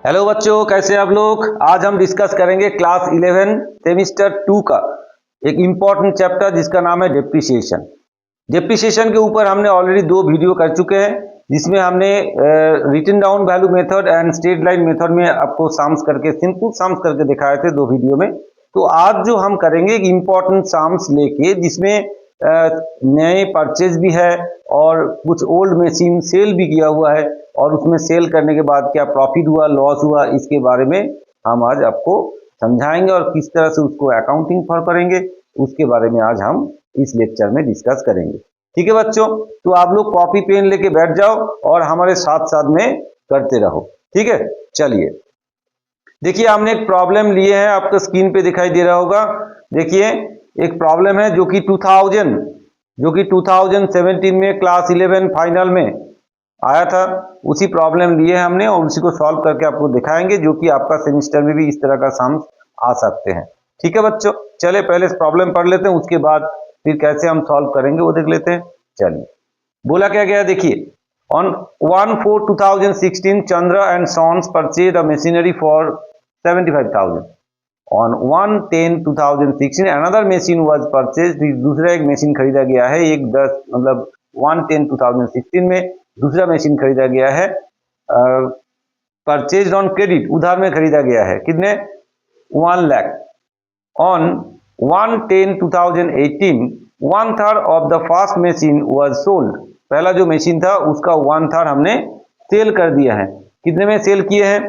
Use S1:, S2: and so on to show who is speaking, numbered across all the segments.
S1: Hello बच्चों, कैसे आप लोग। आज हम डिस्कस करेंगे क्लास 11 सेमिस्टर 2 का एक इम्पॉर्टेंट चैप्टर जिसका नाम है डेप्रिसिएशन। डेप्रिसिएशन के ऊपर हमने ऑलरेडी 2 वीडियो कर चुके हैं, जिसमें हमने written down value method and straight line method में आपको सम्स करके, सिंपल सम्स करके दिखाए थे 2 वीडियो में। तो आज जो हम करेंगे एक इम्पॉर्टेंट सम्स लेके, जिसमें नए परचेज भी है और कुछ ओल्ड मशीन सेल भी किया हुआ है, और उसमें सेल करने के बाद क्या प्रॉफिट हुआ, लॉस हुआ, इसके बारे में हम आज आपको समझाएंगे और किस तरह से उसको अकाउंटिंग फॉर करेंगे, उसके बारे में आज हम इस लेक्चर में डिस्कस करेंगे। ठीक है बच्चों, तो आप लोग कॉपी पेन लेके बैठ जाओ और हमारे साथ साथ में करते रहो। ठीक है, चलिए देखिए, हमने एक प्रॉब्लम लिए हैं, आपको स्क्रीन पे दिखाई दे रहा होगा। देखिए, एक प्रॉब्लम है जो कि 2017 में क्लास 11 फाइनल में आया था। उसी प्रॉब्लम लिए हमने और उसी को सॉल्व करके आपको दिखाएंगे, जो कि आपका सेमिस्टर में भी इस तरह का सम्स आ सकते हैं। ठीक है बच्चों, चले पहले प्रॉब्लम पढ़ लेते हैं, उसके बाद फिर कैसे हम सॉल्व करेंगे वो देख लेते हैं। चलिए, बोला क्या गया, देखिए, on 1/4/2016 Chandra and sons purchase a machinery for 75,000। On 1/10/2016 another machine was purchase, दूसरा एक मशीन खरीदा गया है, एक 10 मतलब 1/10/2016 में दूसरा मशीन खरीदा गया है, परचेज ऑन क्रेडिट, उधार में खरीदा गया है, कितने 1 lakh. On 1/10/2018 1/3 of the first machine was sold, पहला जो मशीन था उसका 1/3 हमने सेल कर दिया है। कितने में सेल किए हैं,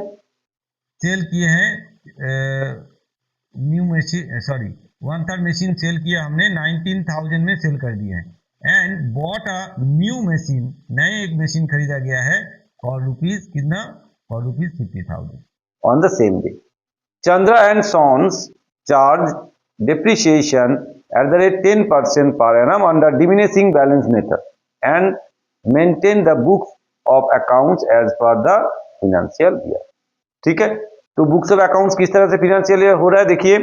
S1: new machine, sorry 1/3 machine sell किया हमने 19,000 में सेल कर दिए हैं। And bought a new machine, नए एक मशीन खरीदा गया है फॉर रुपीज कितना, for rupees 50,000 on the same day. Chandra and sons charge depreciation at the rate 10% per annum under diminishing balance method and maintain the books of accounts as per the financial year। ठीक है, तो books of accounts किस तरह से financial year हो रहा है, देखिए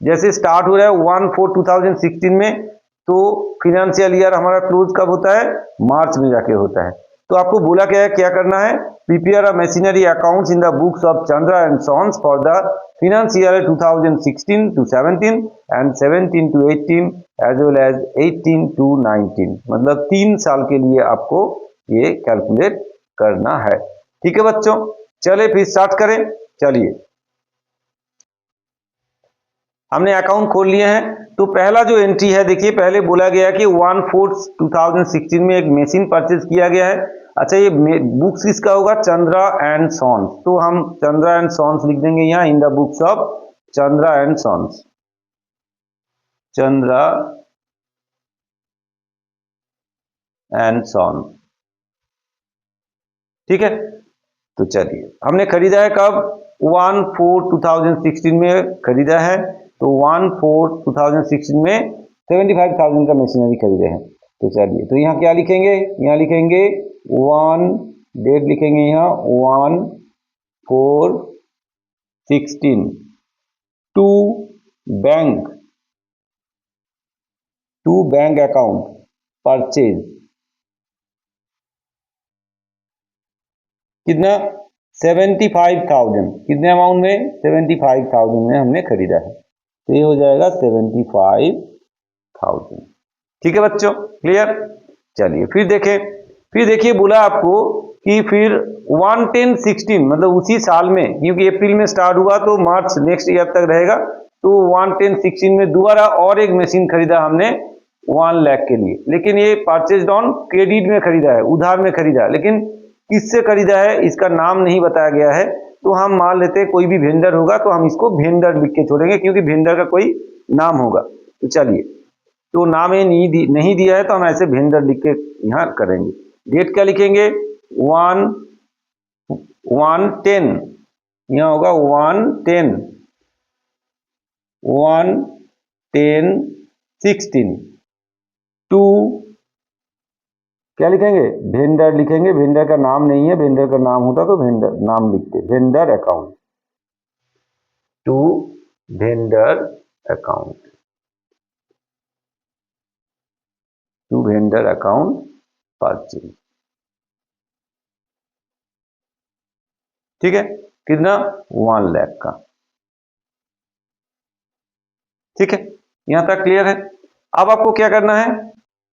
S1: जैसे स्टार्ट हो रहा है 1/4/2016 में, तो फिनेंशियल ईयर हमारा क्लोज कब होता है, मार्च में जाके होता है। तो आपको बोला क्या है, क्या करना है, prepare a machinery accounts in the books of Chandra and sons for the financial year 2016 to 17 and 17 to 18 as well as 18 to 19, मतलब 3 साल के लिए आपको ये कैलकुलेट करना है। ठीक है बच्चों, चले फिर स्टार्ट करें। चलिए, हमने अकाउंट खोल लिए हैं। तो पहला जो एंट्री है, देखिए पहले बोला गया कि 1/4/2016 में एक मशीन परचेज किया गया है। अच्छा, ये बुक्स किसका होगा, चंद्रा एंड सॉन्स, तो हम चंद्रा एंड सॉन्स लिख देंगे यहाँ in the books of Chandra and sons, Chandra and sons. ठीक है, तो चलिए, हमने खरीदा है कब, 1/4/2016 में खरीदा है, तो 1/4/2016 में 75,000 का मशीनरी खरीदे हैं। तो चलिए, तो यहाँ क्या लिखेंगे, यहाँ लिखेंगे 1, डेट लिखेंगे यहाँ 1/4/16 टू बैंक अकाउंट परचेज, कितना 75,000, कितने अमाउंट में, 75,000 में हमने खरीदा है, तो ये हो जाएगा 75,000। ठीक है बच्चों, क्लियर। चलिए फिर देखें, फिर देखिए बोला आपको कि फिर 1/10/16 मतलब उसी साल में, क्योंकि अप्रैल में स्टार्ट हुआ तो मार्च नेक्स्ट ईयर तक रहेगा, तो 1/10/16 में दोबारा और एक मशीन खरीदा हमने 1 लाख के लिए, लेकिन ये परचेज ऑन क्रेडिट में खरीदा है, उधार में खरीदा, लेकिन किससे खरीदा है इसका नाम नहीं बताया गया है। तो हम मान लेते हैं कोई भी वेंडर होगा, तो हम इसको वेंडर लिख के छोड़ेंगे, क्योंकि वेंडर का कोई नाम होगा। तो चलिए, तो नाम ये नहीं दिया है, तो हम ऐसे वेंडर लिख के यहाँ करेंगे। डेट क्या लिखेंगे, 1/10, यहाँ होगा 1/10/16 टू, क्या लिखेंगे, वेंडर लिखेंगे, वेंडर का नाम नहीं है, वेंडर का नाम होता तो वेंडर नाम लिखते, vendor account, to vendor account, to vendor account purchase. ठीक है,
S2: कितना 1 लाख का। ठीक है, यहां तक क्लियर है। अब आपको क्या करना है,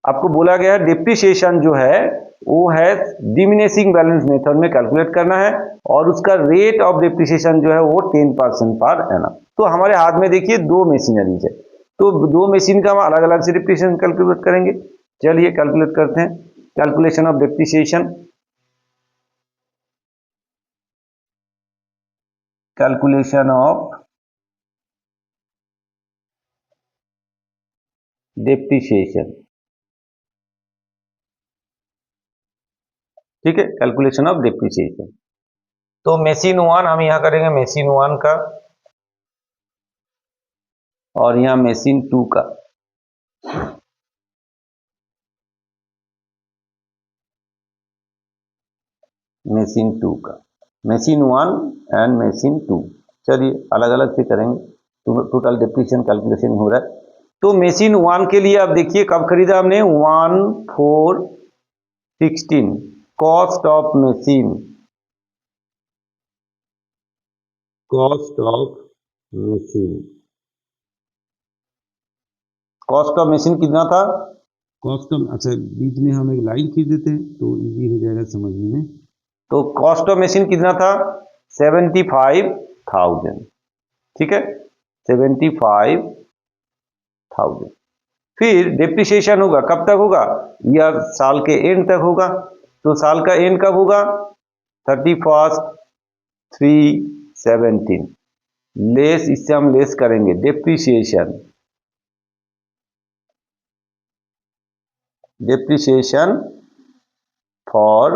S2: आपको बोला गया है डिप्रिसिएशन जो है वो है डिमिनिशिंग बैलेंस मेथड में कैलकुलेट करना है और उसका रेट ऑफ डिप्रिसिएशन जो है वो 10% पर एनम। तो हमारे हाथ में देखिए दो मशीनरीज है, तो दो मशीन का हम अलग अलग से डिप्रिसिएशन कैलकुलेट करेंगे। चलिए कैलकुलेट करते हैं, calculation of depreciation. Calculation of depreciation, ठीक है, कैलकुलेशन ऑफ डिप्रिसिएशन। तो मशीन 1 हम यहां करेंगे मशीन 1 का और यहां मशीन 2 का। मशीन 2 का, मशीन 1 एंड मशीन 2। चलिए अलग अलग से करेंगे, टोटल डिप्रिसिएशन कैलकुलेशन हो रहा है। तो मशीन 1 के लिए आप देखिए कब खरीदा हमने, 1/4/16 cost of machine, cost of machine, cost of machine कितना था, कॉस्ट ऑफ, अच्छा बीच में हम एक लाइन खींच देते हैं तो इजी हो जाएगा समझने में। तो कॉस्ट ऑफ मशीन कितना था, 75,000, ठीक है, 75,000। फिर डिप्रिसिएशन होगा कब तक होगा, या साल के एंड तक होगा। तो साल का एंड कब होगा, 31/3/17, लेस, इससे हम लेस करेंगे डिप्रिसिएशन, डिप्रिसिएशन फॉर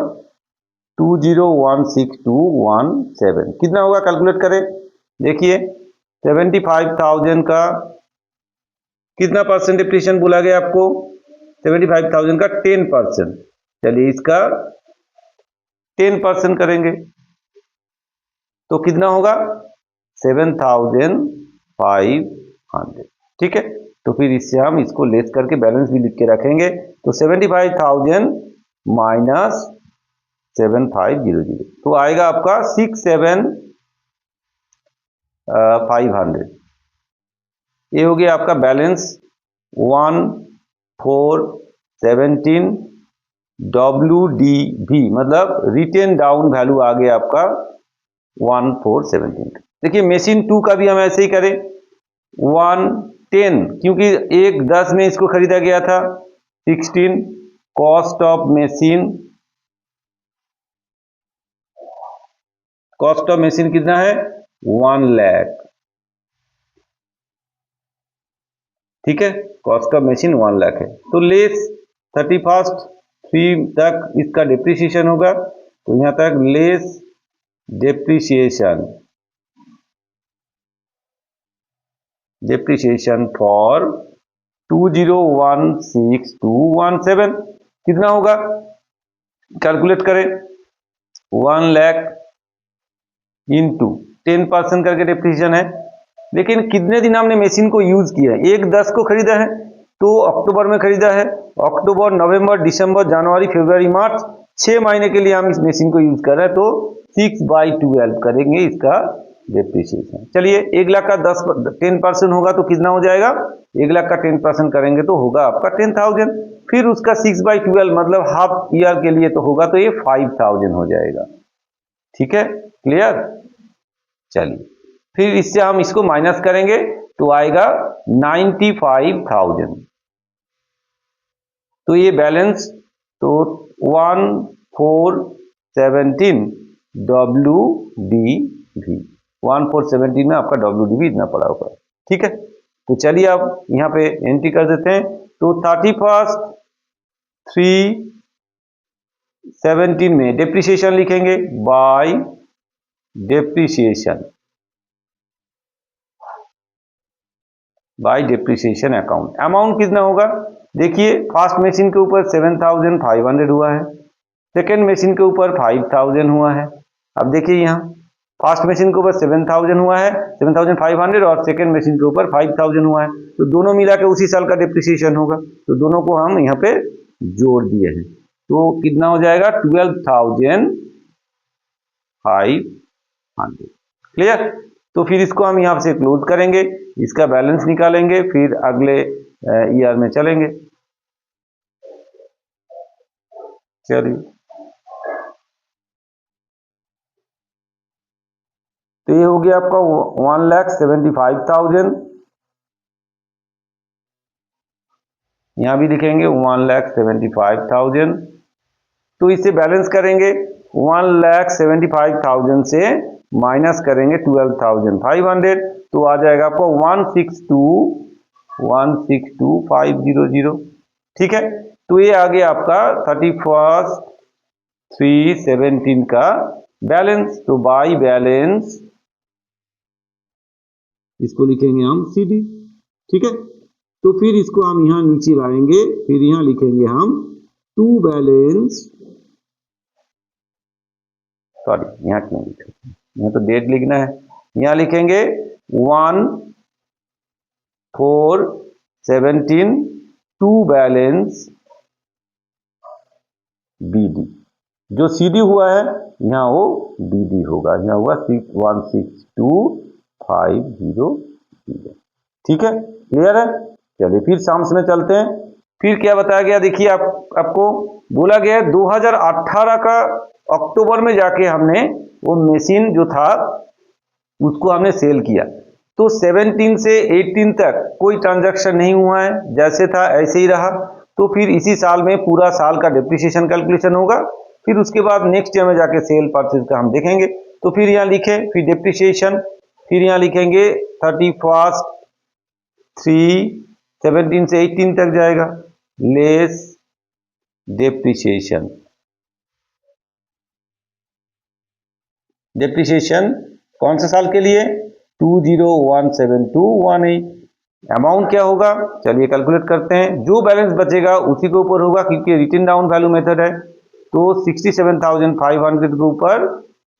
S2: 2016-17 कितना होगा, कैलकुलेट करें। देखिए 75,000 का कितना परसेंट डिप्रिसिएशन बोला गया आपको, 75,000 का 10%। चलिए इसका 10% करेंगे तो कितना होगा, 7,500, ठीक है। तो फिर इससे हम इसको लेस करके बैलेंस भी लिख के रखेंगे। तो 75,000 माइनस 7500 तो आएगा आपका 67,500। ये हो गया आपका बैलेंस 1/4/17 WDV, मतलब रिटेन डाउन वैल्यू आ गया आपका 1/4/17। देखिए मशीन 2 का भी हम ऐसे ही करें, 1/10, क्योंकि 1/10 में इसको खरीदा गया था, 16 cost of machine, cost of machine कितना है 1 लाख, ठीक है, कॉस्ट ऑफ मशीन 1 लाख है। तो लेस 31/3 तक इसका डिप्रिसिएशन होगा, तो यहां तक लेस डिप्रिसिएशन, डिप्रिसिएशन फॉर 2016-17 कितना होगा, कैलकुलेट करें, 1 लाख इंटू 10% करके डिप्रिसिएशन है। लेकिन कितने दिन हमने मशीन को यूज किया है, 1/10 को खरीदा है तो अक्टूबर में खरीदा है, अक्टूबर नवंबर दिसंबर जनवरी फरवरी मार्च 6 महीने के लिए हम इस मशीन को यूज कर रहे हैं, तो 6/12 करेंगे इसका डिप्रिसिएशन। चलिए 1 लाख का 10% होगा तो कितना हो जाएगा, 1 लाख का 10% करेंगे तो होगा आपका 10,000। फिर उसका 6/12 मतलब हाफ ईयर के लिए तो होगा, तो ये 5,000 हो जाएगा, ठीक है, क्लियर। चलिए फिर इससे हम इसको माइनस करेंगे तो आएगा 95,000। तो ये बैलेंस, तो 1/4/17 WDV, 1/4/17 में आपका WDV इतना पड़ा होगा, ठीक है। तो चलिए अब यहाँ पे एंट्री कर देते हैं। तो 31/3/17 में डिप्रिसिएशन लिखेंगे by depreciation, by depreciation account. Amount कितना होगा, देखिए फर्स्ट मशीन के ऊपर 7,500 हुआ है, सेकेंड मशीन के ऊपर 5,000 हुआ है। अब देखिए यहाँ फर्स्ट मशीन के ऊपर 7,000 हुआ है, 7,500, और सेकेंड मशीन के ऊपर 5,000 हुआ है, तो दोनों मिला के उसी साल का डिप्रिसिएशन होगा, तो दोनों को हम यहाँ पे जोड़ दिए हैं। तो कितना हो जाएगा 12,500 100। क्लियर? तो फिर इसको हम यहाँ से क्लोज करेंगे, इसका बैलेंस निकालेंगे, फिर अगले ईयर में चलेंगे। चलिए, तो ये हो गया आपका 1,75,000। यहां भी लिखेंगे 1,75,000। तो इसे बैलेंस करेंगे, 1,75,000 से माइनस करेंगे 12,500, तो आ जाएगा आपको 162,500। ठीक है, तो ये आ गया आपका 31/3/17 का बैलेंस। तो बाई बैलेंस इसको लिखेंगे हम CD। ठीक है, तो फिर इसको हम यहां नीचे लाएंगे, फिर यहां लिखेंगे हम टू बैलेंस, सॉरी यहां क्यों लिखा, यहां तो डेट लिखना है, यहां लिखेंगे 1/4/17 टू बैलेंस BD। जो CD हुआ है यहां वो BD होगा, यहां हुआ 162,500। ठीक है, क्लियर है? चलिए फिर साम्स में चलते हैं। फिर क्या बताया गया, देखिए आपको बोला गया 2018 का अक्टूबर में जाके हमने वो मशीन जो था उसको हमने सेल किया। तो 17 से 18 तक कोई ट्रांजैक्शन नहीं हुआ है, जैसे था ऐसे ही रहा। तो फिर इसी साल में पूरा साल का डिप्रिसिएशन कैलकुलेशन होगा, फिर उसके बाद नेक्स्ट ईयर में जाके सेल परचेज का हम देखेंगे। तो फिर यहाँ लिखे, फिर डिप्रिसिएशन, फिर यहाँ लिखेंगे 31/3/17 से 18 तक जाएगा, लेस डिप्रिसिएशन। डिप्रिसिएशन कौन से साल के लिए? 2017-18। अमाउंट क्या होगा, चलिए कैलकुलेट करते हैं। जो बैलेंस बचेगा उसी के ऊपर होगा, क्योंकि रिटन डाउन वैल्यू मेथड है। तो 67,500 के ऊपर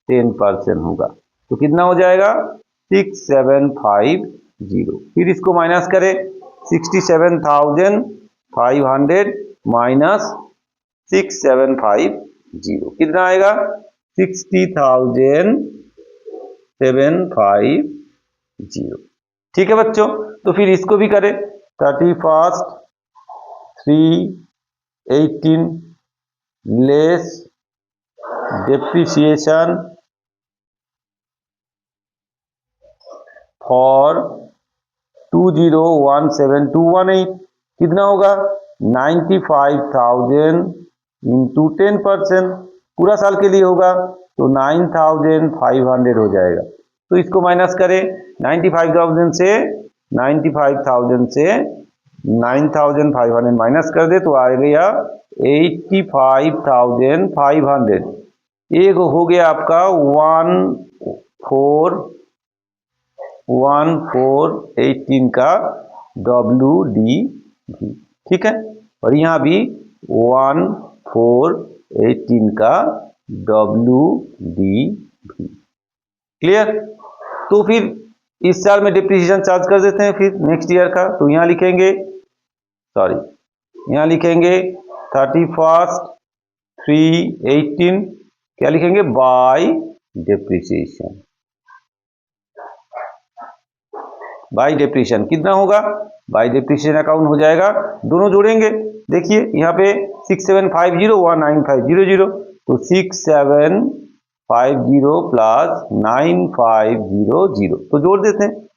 S2: 10% होगा, तो कितना हो जाएगा 6750। फिर इसको माइनस करें, 67,500 माइनस 6750 कितना आएगा 60,750। ठीक है बच्चों, तो फिर इसको भी करें 31/3/18 लेस डिप्रिसिएशन फॉर 2017-18 कितना होगा 95,000 इंटू 10%, पूरा साल के लिए होगा तो 9,500 हो जाएगा। तो इसको माइनस करें, 95,000 से 9,500 माइनस कर दे तो आ गया 85,500। एक हो गया आपका 1,418 का WDV। ठीक है, और यहाँ भी 1,418 का WDV। क्लियर? तो फिर इस साल में डिप्रिसिएशन चार्ज कर देते हैं फिर नेक्स्ट ईयर का। तो यहाँ लिखेंगे, सॉरी यहाँ लिखेंगे 31/3/18 क्या लिखेंगे बाय डिप्रिसिएशन। बाय डिप्रिसिएशन कितना होगा, बाय डिप्रिसिएशन अकाउंट हो जाएगा, दोनों जोड़ेंगे। देखिए यहाँ पे 6750 और 9500, तो 6750 प्लस 9500, तो जोड़ देते हैं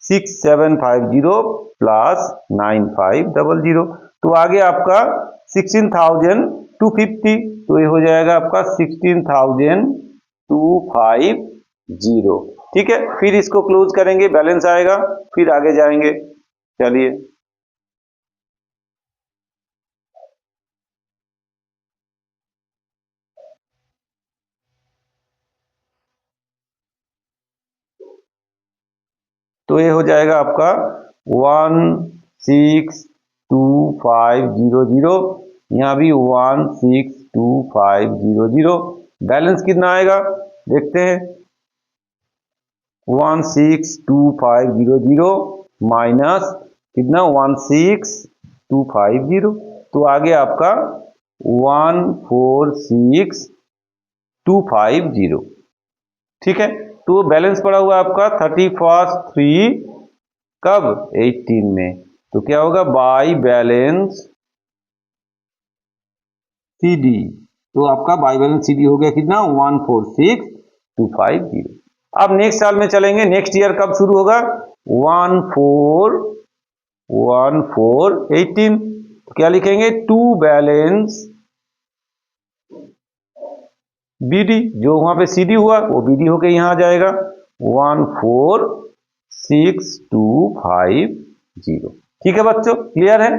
S2: 6750 प्लस 9500, तो आगे आपका 16,250, तो ये हो जाएगा आपका 16,250। ठीक है, फिर इसको क्लोज करेंगे, बैलेंस आएगा, फिर आगे जाएंगे। चलिए तो ये हो जाएगा आपका 1,62500, यहाँ भी 1,62500। बैलेंस कितना आएगा देखते हैं, 1,62500 माइनस कितना 1,625, तो आगे आपका 1,46250। ठीक है, तो बैलेंस पड़ा हुआ आपका 31/3 कब 18 में, तो क्या होगा बाई बैलेंस CD, तो आपका बाई बैलेंस CD हो गया कितना 146250। अब नेक्स्ट साल में चलेंगे, नेक्स्ट ईयर कब शुरू होगा 1418, तो क्या लिखेंगे टू बैलेंस BD, जो वहां पे CD हुआ वो BD होके यहां आ जाएगा 146250। ठीक है बच्चों, क्लियर है।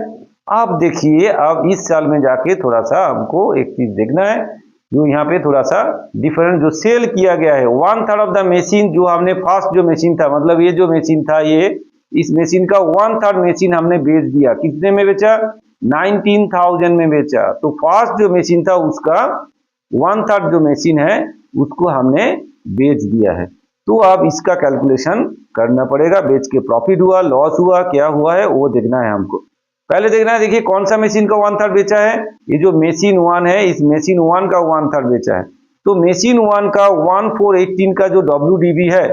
S2: अब देखिए, अब इस साल में जाके थोड़ा सा हमको एक चीज देखना है, जो यहाँ पे थोड़ा सा डिफरेंट जो सेल किया गया है 1/3 ऑफ द मशीन, जो हमने फर्स्ट जो मशीन था, मतलब ये जो मशीन था, ये इस मशीन का 1/3 मशीन हमने बेच दिया। कितने में बेचा 19,000 में बेचा। तो फर्स्ट जो मशीन था उसका 1/3 जो मशीन है उसको हमने बेच दिया है। तो अब इसका कैलकुलेशन करना पड़ेगा, बेच के प्रॉफिट हुआ लॉस हुआ क्या हुआ है वो देखना है हमको। पहले देखना है, देखिए कौन सा मशीन का 1/3 बेचा है, ये जो मशीन 1 है, इस मशीन 1 का 1/3 बेचा है। तो मशीन 1 का 1418 का जो WDV है,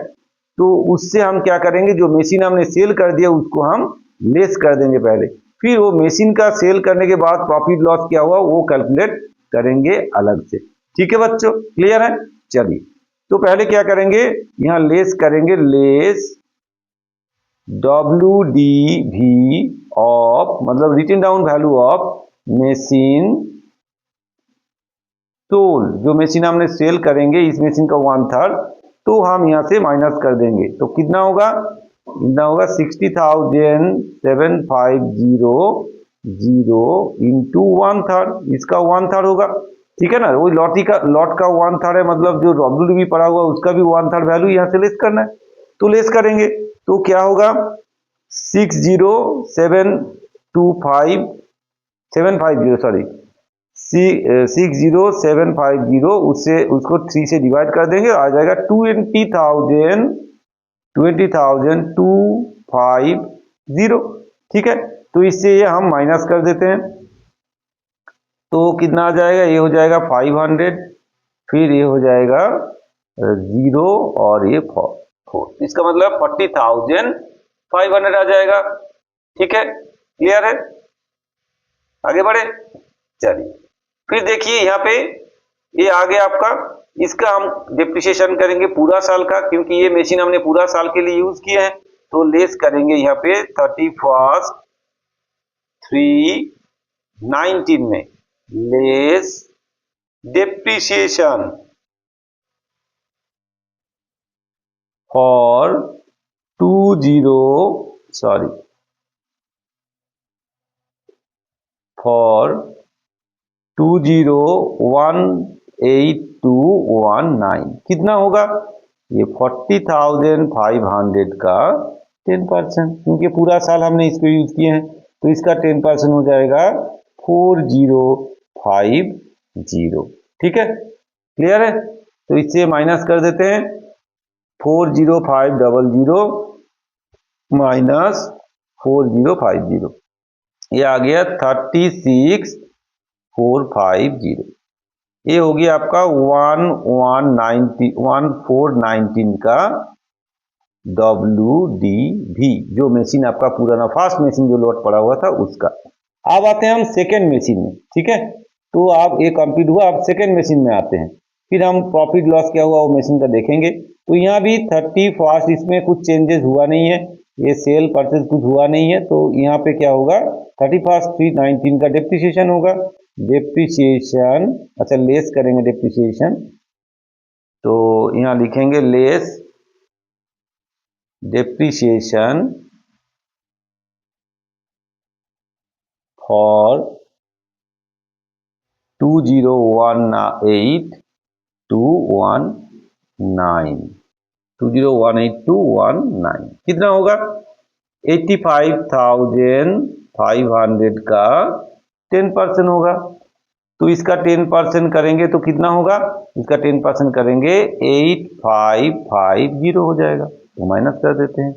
S2: तो उससे हम क्या करेंगे, जो मशीन हमने सेल कर दिया उसको हम लेस कर देंगे पहले, फिर वो मशीन का सेल करने के बाद प्रॉफिट लॉस क्या हुआ वो कैलकुलेट करेंगे अलग से। ठीक है बच्चों, क्लियर है। चलिए, तो पहले क्या करेंगे, यहां लेस करेंगे, लेस WDV ऑफ, मतलब written down value of machine sold, जो मशीन हमने सेल करेंगे इस मशीन का 1/3, तो हम यहां से माइनस कर देंगे। तो कितना होगा 60,750 इंटू 1/3, इसका 1/3 होगा। ठीक है ना, वही लॉट का 1/3 है, मतलब जो WDV पड़ा हुआ उसका भी 1/3 वैल्यू यहाँ से लेस करना है। तो लेस करेंगे तो क्या होगा 60750, उससे उसको 3 से डिवाइड कर देंगे, आ जाएगा 20,250। ठीक है, तो इससे ये हम माइनस कर देते हैं, तो कितना आ जाएगा, ये हो जाएगा 500, फिर ये हो जाएगा 0 और ये 4, इसका मतलब 40,500 आ जाएगा। ठीक है, क्लियर है, आगे बढ़े। चलिए, फिर देखिए यहाँ पे ये आ गया आपका, इसका हम डिप्रिसिएशन करेंगे पूरा साल का, क्योंकि ये मशीन हमने पूरा साल के लिए यूज किए हैं। तो लेस करेंगे यहाँ पे 31/3/19 में लेस डिप्रिसिएशन फॉर 2018,219 कितना होगा, ये 40,500 का 10%, क्योंकि पूरा साल हमने इसको यूज किए हैं, तो इसका 10% हो जाएगा 4050। ठीक है, क्लियर है। तो इससे माइनस कर देते हैं, 40500 माइनस 4050, ये आ गया 36,450। ये हो गया आपका 1419 का WDV, जो मशीन आपका पुराना फर्स्ट मशीन जो लोड पड़ा हुआ था उसका। अब आते हैं हम सेकेंड मशीन में। ठीक है, तो आप ये कंप्लीट हुआ, आप सेकेंड मशीन में आते हैं, फिर हम प्रॉफिट लॉस क्या हुआ वो मशीन का देखेंगे। तो यहाँ भी 31, इसमें कुछ चेंजेस हुआ नहीं है, ये सेल परचेज कुछ हुआ नहीं है, तो यहाँ पे क्या होगा 31/3/19 का डेप्रिसिएशन होगा। डेप्रिसिएशन, अच्छा लेस करेंगे डेप्रिसिएशन, तो यहाँ लिखेंगे लेस डेप्रिसिएशन फॉर 2018,219 कितना होगा 85,500 का 10% होगा। तो इसका 10% करेंगे तो कितना होगा, इसका 10% करेंगे 8550 हो जाएगा, तो माइनस कर देते हैं।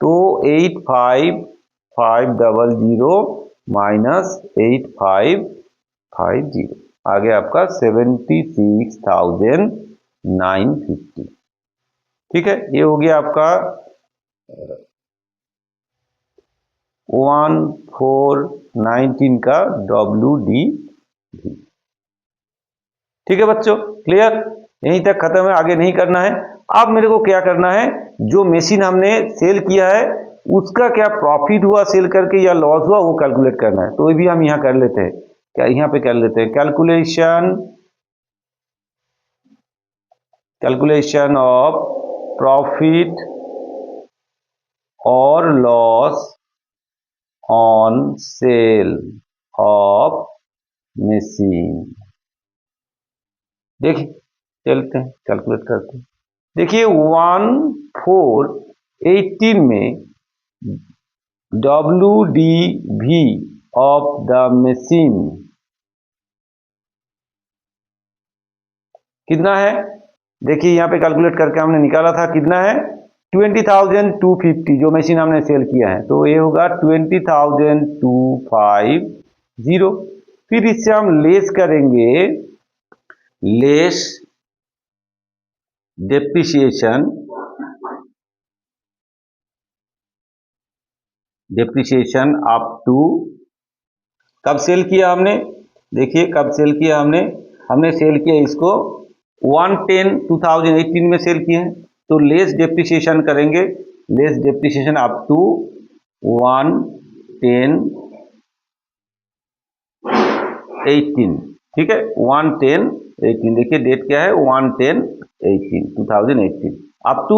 S2: तो 85,500 माइनस 8550 आ गया आपका 76,950। ठीक है, ये हो गया आपका 1419 का WD। ठीक है बच्चों, क्लियर, यहीं तक खत्म है, आगे नहीं करना है। अब मेरे को क्या करना है, जो मशीन हमने सेल किया है उसका क्या प्रॉफिट हुआ सेल करके या लॉस हुआ वो कैलकुलेट करना है। तो ये भी हम यहाँ कर लेते हैं, क्या यहाँ पे कर लेते हैं, कैलकुलेशन ऑफ प्रॉफिट और loss on sale of machine. देखिए, चलते हैं कैलकुलेट करते हैं। देखिए 1418 में WDV ऑफ द मशीन कितना है, देखिए यहाँ पे कैलकुलेट करके हमने निकाला था, कितना है 20,250 जो मशीन हमने सेल किया है। तो ये होगा 20,250। फिर इससे हम लेस करेंगे, लेस डेप्रिसिएशन अप टू, कब सेल किया हमने, देखिए कब सेल किया हमने सेल किया इसको 110 2018 में सेल किए हैं। तो लेस डेप्रिसिएशन करेंगे, लेस डेप्रिसिएशन अप टू 11018। ठीक है, 11018, देखिए डेट क्या है 11018 2018 अप टू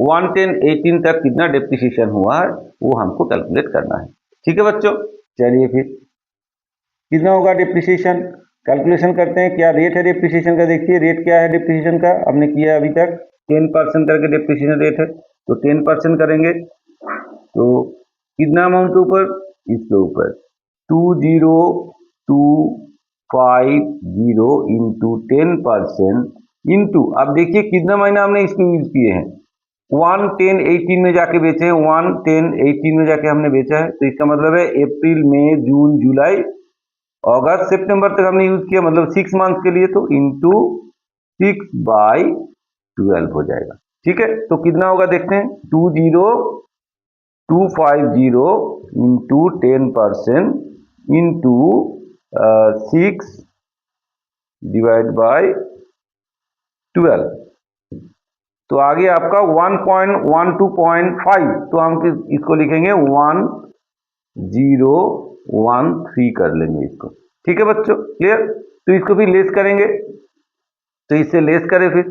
S2: 11018 तक कितना डेप्रिसिएशन हुआ है वो हमको कैलकुलेट करना है। ठीक है बच्चों, चलिए फिर कितना होगा डेप्रिसिएशन, कैलकुलेशन करते हैं। क्या रेट है डेप्रिसिएशन का, देखिए रेट क्या है डेप्रिसिएशन का, हमने किया अभी तक 10% करके डेप्रिसिएशन रेट है। तो 10% करेंगे तो कितना अमाउंट ऊपर, इसके ऊपर 20,250 इंटू 10% इंटू, अब देखिए कितना महीना हमने इसको यूज किए हैं, 11018 में जाके बेचे हैं, 11018 में जाके हमने बेचा है। तो इसका मतलब है अप्रैल मई जून जुलाई अगस्त सितंबर तक हमने यूज किया, मतलब 6 मंथ के लिए। तो इंटू 6/12 हो जाएगा। ठीक है, तो कितना होगा देखते हैं, 20,250 इंटू 10% इंटू 6/12, तो आगे आपका 1.12.5, तो हम इसको लिखेंगे 1013 कर लेंगे इसको। ठीक है बच्चों, क्लियर। तो इसको भी लेस करेंगे, तो इससे लेस करें फिर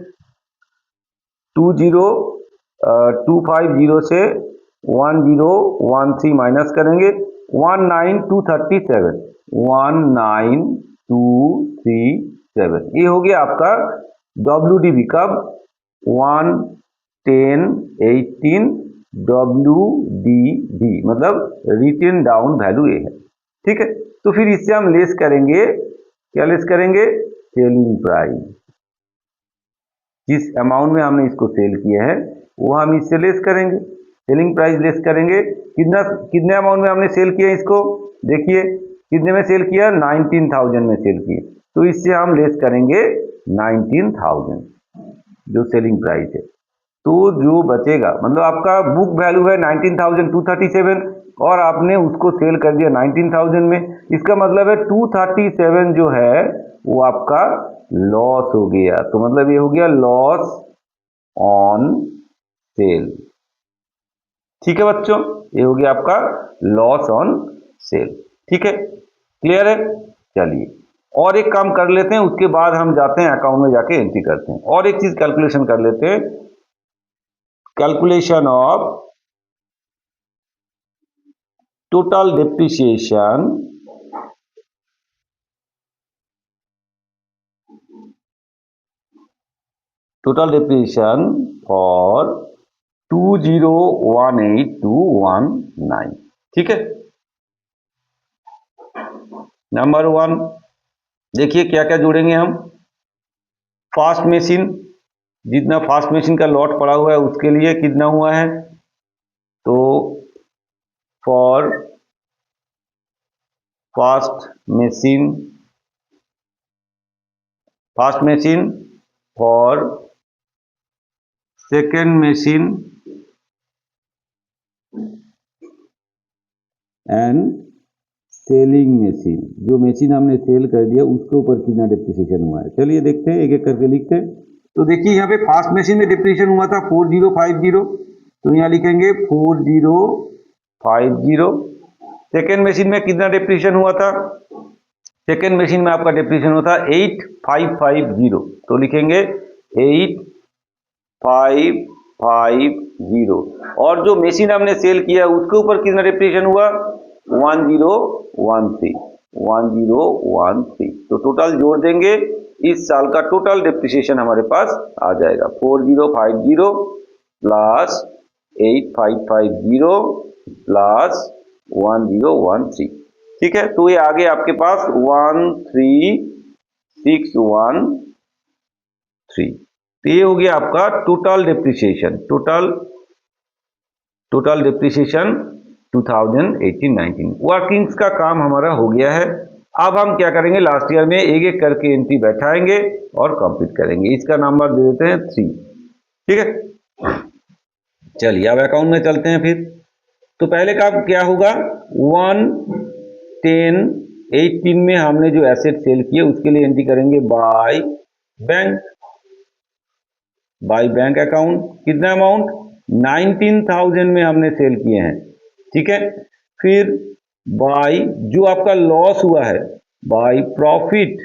S2: 20,250 से 1013 माइनस करेंगे 19237, 19237, ये हो गया आपका WDV कब 11018 WDV, मतलब रिटेन डाउन वैल्यू ये है। ठीक है, तो फिर इससे हम लेस करेंगे, क्या लेस करेंगे, सेलिंग प्राइस, जिस अमाउंट में हमने इसको सेल किया है वो हम इससे लेस करेंगे, सेलिंग प्राइस लेस करेंगे। कितने अमाउंट में हमने सेल किया इसको, देखिए कितने में सेल किया, 19,000 में सेल किए। तो इससे हम लेस करेंगे 19,000 जो सेलिंग प्राइस है। तो जो बचेगा, मतलब आपका बुक वैल्यू है 19,237 और आपने उसको सेल कर दिया 19,000 में, इसका मतलब है 237 जो है वो आपका लॉस हो गया। तो मतलब ये हो गया लॉस ऑन सेल। ठीक है बच्चों, ये हो गया आपका लॉस ऑन सेल। ठीक है, क्लियर है। चलिए और एक काम कर लेते हैं, उसके बाद हम जाते हैं अकाउंट में जाके एंट्री करते हैं। और एक चीज कैलकुलेशन कर लेते हैं, calculation of total depreciation for 2018-19। ठीक है, नंबर 1 देखिए क्या क्या जोड़ेंगे हम, फास्ट मशीन, जितना फास्ट मशीन का लॉट पड़ा हुआ है उसके लिए कितना हुआ है, तो for fast machine for second machine and selling machine, जो मशीन हमने सेल कर दिया उसके ऊपर कितना डिप्रिसिएशन हुआ है। चलिए देखते हैं, एक एक करके लिखते हैं। तो देखिए यहाँ पे फर्स्ट मशीन में डिप्रिसिएशन हुआ था 4050, तो यहाँ लिखेंगे 4050। सेकेंड मशीन में कितना डिप्रिसिएशन हुआ था? सेकेंड मशीन में आपका डिप्रिसिएशन हुआ था 8550, तो लिखेंगे 8550। और जो मशीन हमने सेल किया उसके ऊपर कितना डिप्रिसिएशन हुआ? 1013। तो टोटल जोड़ देंगे, इस साल का टोटल डिप्रिसिएशन हमारे पास आ जाएगा 4050 प्लस 8550 प्लस 1013। ठीक है, तो ये आगे आपके पास 13613। तो ये हो गया आपका total depreciation, total depreciation 2018-19। Workings का काम हमारा हो गया है। अब हम क्या करेंगे, लास्ट ईयर में एक एक करके एंट्री बैठाएंगे और कंप्लीट करेंगे। इसका नंबर दे देते हैं 3। ठीक है, चलिए अब अकाउंट में चलते हैं फिर। तो पहले का क्या होगा, 1-10-18 में हमने जो एसेट सेल किए उसके लिए एंट्री करेंगे बाय बैंक अकाउंट। कितना अमाउंट? 19,000 में हमने सेल किए हैं। ठीक है, फिर बाय जो आपका लॉस हुआ है, by profit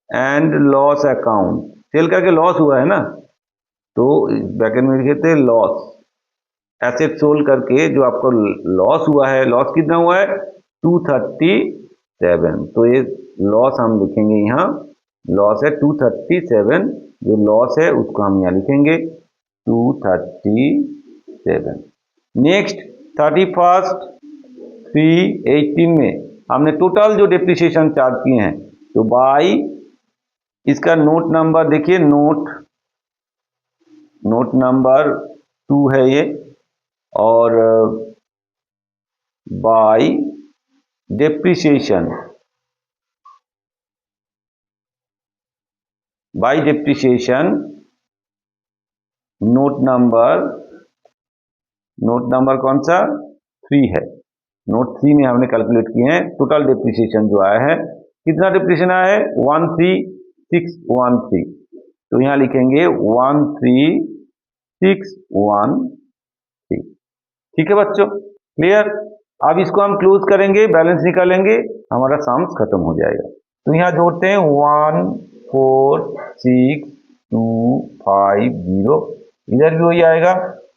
S2: and loss account. Sale करके लॉस हुआ है ना, तो ब्रैकेट में लिखते हैं लॉस। एसेट सोल्ड करके जो आपको लॉस हुआ है, लॉस कितना हुआ है? 237। तो ये लॉस हम लिखेंगे यहाँ, लॉस है 237। जो लॉस है उसको हम यहाँ लिखेंगे 237। नेक्स्ट 31/3/18 में हमने टोटल जो डिप्रिसिएशन चार्ज किए हैं, तो बाई इसका नोट नंबर देखिए, नोट नंबर 2 है ये, और बाई डिप्रिसिएशन नोट नंबर कौन सा? 3 है। नोट 3 में हमने कैलकुलेट किए हैं टोटल डिप्रिसिएशन जो आया है। कितना डिप्रिसिएशन आया है? 13613। तो यहां लिखेंगे 13613। ठीक है बच्चों, क्लियर? अब इसको हम क्लोज करेंगे, बैलेंस निकालेंगे, हमारा सम्स खत्म हो जाएगा। तो यहां जोड़ते हैं 146,250। इधर भी वही आएगा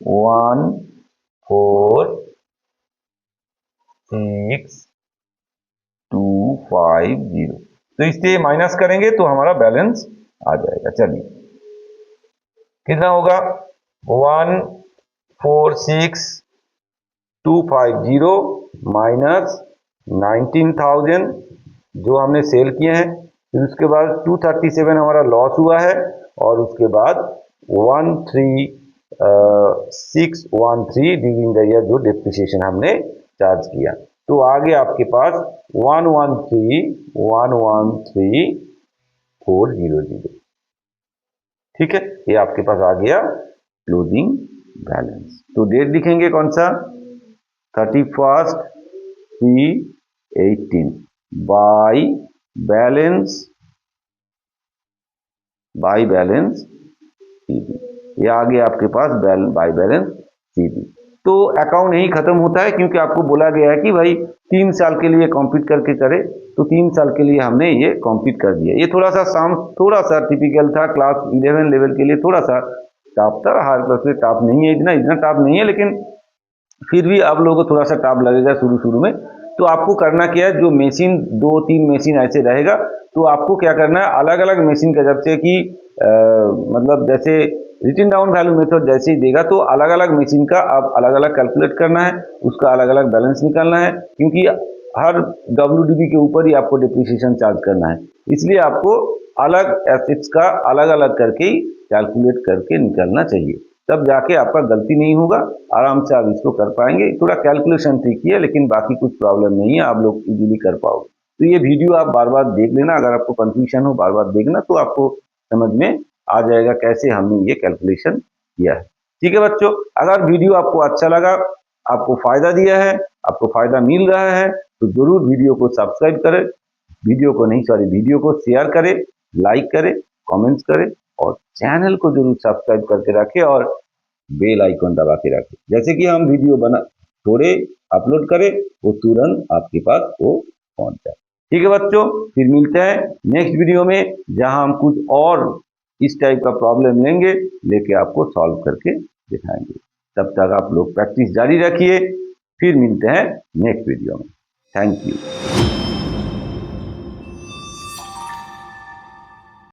S2: 146,250। तो इससे माइनस करेंगे तो हमारा बैलेंस आ जाएगा। चलिए कितना होगा? 146,250 माइनस 19,000 जो हमने सेल किए हैं, फिर उसके बाद 237 हमारा लॉस हुआ है, और उसके बाद 13613 ड्यूरिंग द ईयर जो डिप्रिसिएशन हमने चार्ज किया। तो आगे आपके पास 113,400। ठीक है, ये आपके पास आ गया क्लोजिंग बैलेंस। तो डेट लिखेंगे कौन सा? 31/3/18 बाय बैलेंस सीधी। ये आ गया आपके पास बाय बैलेंस सीधी। तो अकाउंट यही खत्म होता है, क्योंकि आपको बोला गया है कि भाई 3 साल के लिए कंप्लीट करके करे, तो 3 साल के लिए हमने ये कंप्लीट कर दिया। ये थोड़ा सा टिपिकल था, क्लास 11 लेवल के लिए थोड़ा सा टफ था, हर क्लास में टफ नहीं है, इतना टफ नहीं है, लेकिन फिर भी आप लोगों को थोड़ा सा टफ लगेगा शुरू में। तो आपको करना क्या है, जो मशीन 2-3 मशीन ऐसे रहेगा, तो आपको क्या करना है, अलग अलग मशीन का, जब से कि मतलब जैसे रिटन डाउन वैल्यू मेथड जैसे ही देगा, तो अलग अलग मशीन का आप अलग अलग कैलकुलेट करना है, उसका अलग अलग बैलेंस निकालना है, क्योंकि हर WDB के ऊपर ही आपको डिप्रिसिएशन चार्ज करना है। इसलिए आपको अलग एसेट्स का अलग अलग करके ही कैलकुलेट करके निकालना चाहिए, तब जाके आपका गलती नहीं होगा, आराम से आप इसको कर पाएंगे। थोड़ा कैलकुलेशन ट्रिकी है, लेकिन बाकी कुछ प्रॉब्लम नहीं है, आप लोग इजीली कर पाओगे। तो ये वीडियो आप बार बार देख लेना, अगर आपको कंफ्यूजन हो बार बार देखना, तो आपको समझ में आ जाएगा कैसे हमने ये कैलकुलेशन किया है। ठीक है बच्चों, अगर वीडियो आपको अच्छा लगा, आपको फायदा दिया है, आपको फायदा मिल रहा है, तो जरूर वीडियो को सब्सक्राइब करें, वीडियो को शेयर करें, लाइक करें, कमेंट्स करें और चैनल को जरूर सब्सक्राइब करके रखें और बेल आइकन दबा के रखें। जैसे कि हम वीडियो थोड़े अपलोड करें वो तुरंत आपके पास वो पहुंच जाए। ठीक है बच्चों, फिर मिलते हैं नेक्स्ट वीडियो में, जहां हम कुछ और इस टाइप का प्रॉब्लम लेके आपको सॉल्व करके दिखाएंगे। तब तक आप लोग प्रैक्टिस जारी रखिए, फिर मिलते हैं नेक्स्ट वीडियो में। Thank you.